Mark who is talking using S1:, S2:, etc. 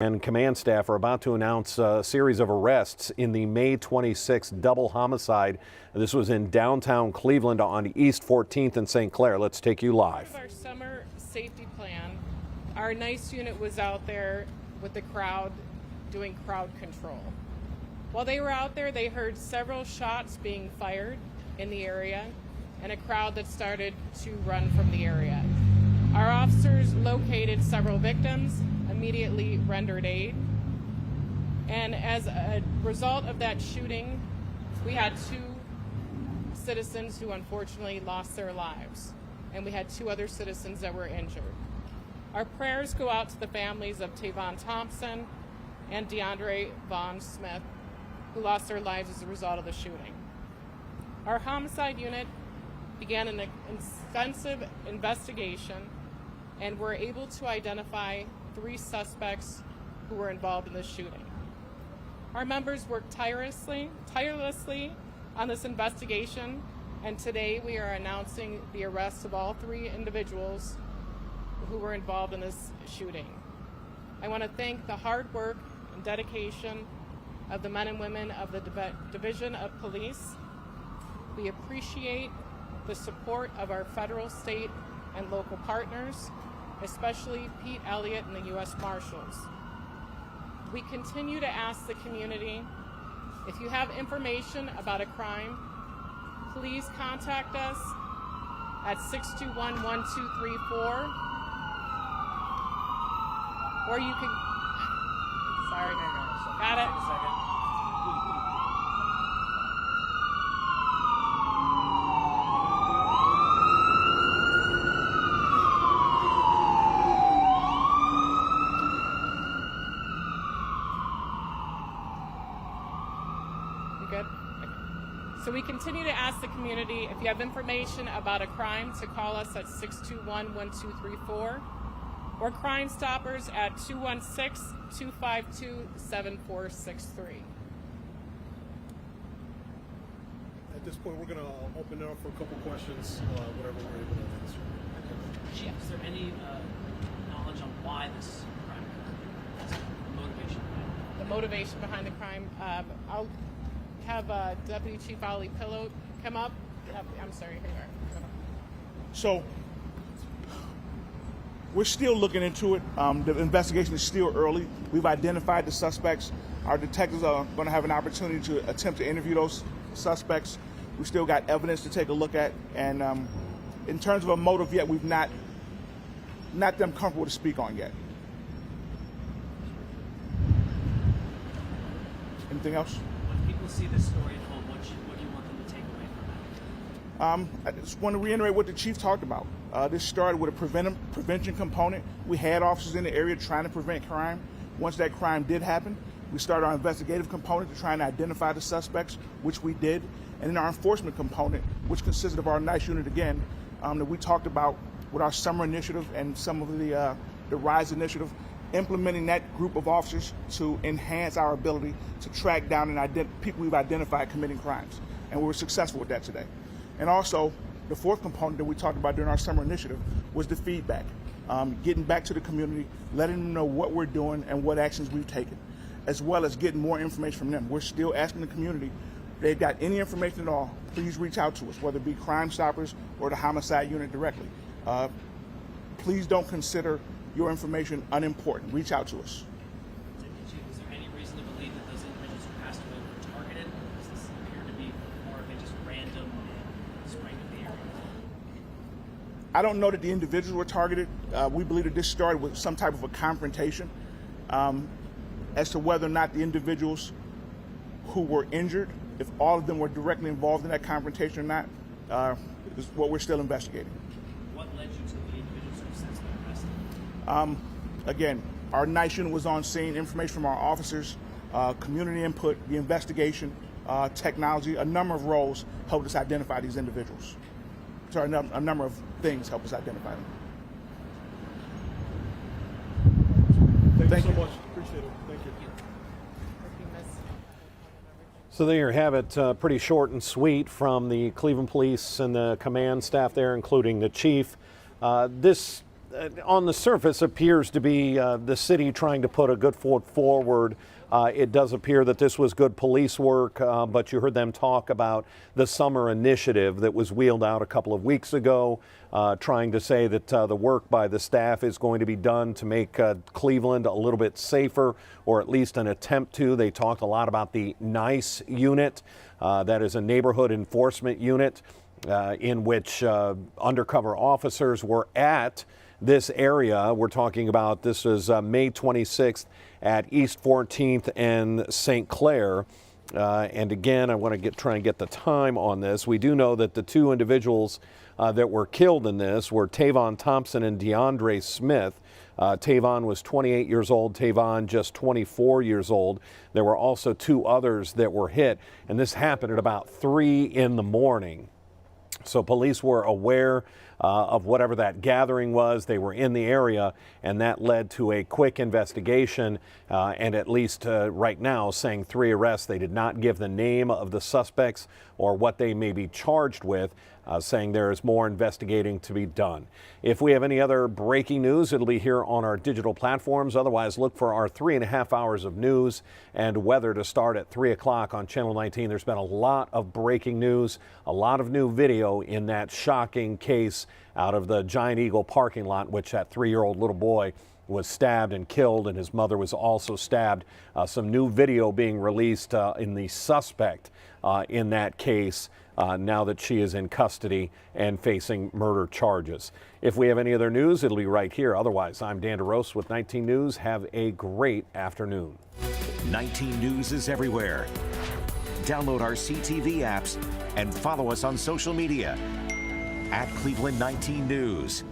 S1: And command staff are about to announce a series of arrests in the May 26th double homicide. This was in downtown Cleveland on East 14th and St. Clair. Let's take you live.
S2: Part of our summer safety plan, our NICE unit was out there with the crowd doing crowd control. While they were out there, they heard several shots being fired in the area and a crowd that started to run from the area. Our officers located several victims, immediately rendered aid, and as a result of that shooting, we had 2 citizens who unfortunately lost their lives, and we had 2 other citizens that were injured. Our prayers go out to the families of Tavon Thompson and DeAndre Vaughn Smith, who lost their lives as a result of the shooting. Our homicide unit began an extensive investigation and were able to identify 3 suspects who were involved in this shooting. Our members worked tirelessly on this investigation, and today we are announcing the arrest of all 3 individuals who were involved in this shooting. I want to thank the hard work and dedication of the men and women of the Division of Police. We appreciate the support of our federal, state, and local partners, especially Pete Elliott and the U.S. Marshals. We continue to ask the community, if you have information about a crime, please contact us at 621-1234, or you can, sorry, got it? Good. So we continue to ask the community, if you have information about a crime, to call us at 621-1234 or Crime Stoppers at 216-252-7463.
S3: At this point, we're going to open it up for a couple questions, whatever we're able to answer.
S4: Chief, is there any knowledge on why this crime occurred? The motivation behind it?
S2: The motivation behind the crime, I'll have Deputy Chief Ali Pillow come up. I'm sorry, here you are.
S5: So we're still looking into it. The investigation is still early. We've identified the suspects. Our detectives are going to have an opportunity to attempt to interview those suspects. We still got evidence to take a look at. And in terms of a motive yet, we've not them comfortable to speak on yet. Anything else?
S4: When people see this story at home, what do you want them to take away from it?
S5: I just want to reiterate what the chief talked about. This started with a prevention component. We had officers in the area trying to prevent crime. Once that crime did happen, we started our investigative component to try and identify the suspects, which we did, and then our enforcement component, which consisted of our NICE unit again, that we talked about with our summer initiative and some of the RISE initiative, implementing that group of officers to enhance our ability to track down and people we've identified committing crimes. And we were successful with that today. And also, the 4th component that we talked about during our summer initiative was the feedback. Getting back to the community, letting them know what we're doing and what actions we've taken, as well as getting more information from them. We're still asking the community, if they've got any information at all, please reach out to us, whether it be Crime Stoppers or the homicide unit directly. Please don't consider your information unimportant. Reach out to us.
S4: Chief, is there any reason to believe that those individuals who passed away were targeted? Does this appear to be more of a just random spring of the area?
S5: I don't know that the individuals were targeted. We believe that this started with some type of a confrontation. As to whether or not the individuals who were injured, if all of them were directly involved in that confrontation or not, is what we're still investigating.
S4: What led you to the individuals who have since been arrested?
S5: Again, our NICE unit was on scene, information from our officers, community input, the investigation, technology, a number of roles helped us identify these individuals. Sorry, a number of things helped us identify them.
S3: Thank you so much. Appreciate it. Thank you.
S1: So there you have it, pretty short and sweet from the Cleveland Police and the command staff there, including the chief. This on the surface appears to be the city trying to put a good foot forward. It does appear that this was good police work, but you heard them talk about the summer initiative that was wheeled out a couple of weeks ago, trying to say that the work by the staff is going to be done to make Cleveland a little bit safer, or at least an attempt to. They talked a lot about the NICE unit. That is a neighborhood enforcement unit in which undercover officers were at this area. We're talking about, this is May 26th at East 14th and St. Clair. And again, I want to try and get the time on this. We do know that the two individuals that were killed in this were Tavon Thompson and DeAndre Smith. Tavon was 28 years old, Tavon just 24 years old. There were also two others that were hit, and this happened at about 3 in the morning. So police were aware of whatever that gathering was. They were in the area, and that led to a quick investigation, and at least right now saying 3 arrests. They did not give the name of the suspects or what they may be charged with, saying there is more investigating to be done. If we have any other breaking news, it'll be here on our digital platforms. Otherwise, look for our 3.5 hours of news and weather to start at 3 o'clock on Channel 19. There's been a lot of breaking news, a lot of new video in that shocking case out of the Giant Eagle parking lot, which that 3-year-old little boy was stabbed and killed, and his mother was also stabbed. Some new video being released in the suspect in that case now that she is in custody and facing murder charges. If we have any other news, it'll be right here. Otherwise, I'm Dan DeRose with 19 News. Have a great afternoon.
S6: 19 News is everywhere. Download our CTV apps and follow us on social media at Cleveland 19 News.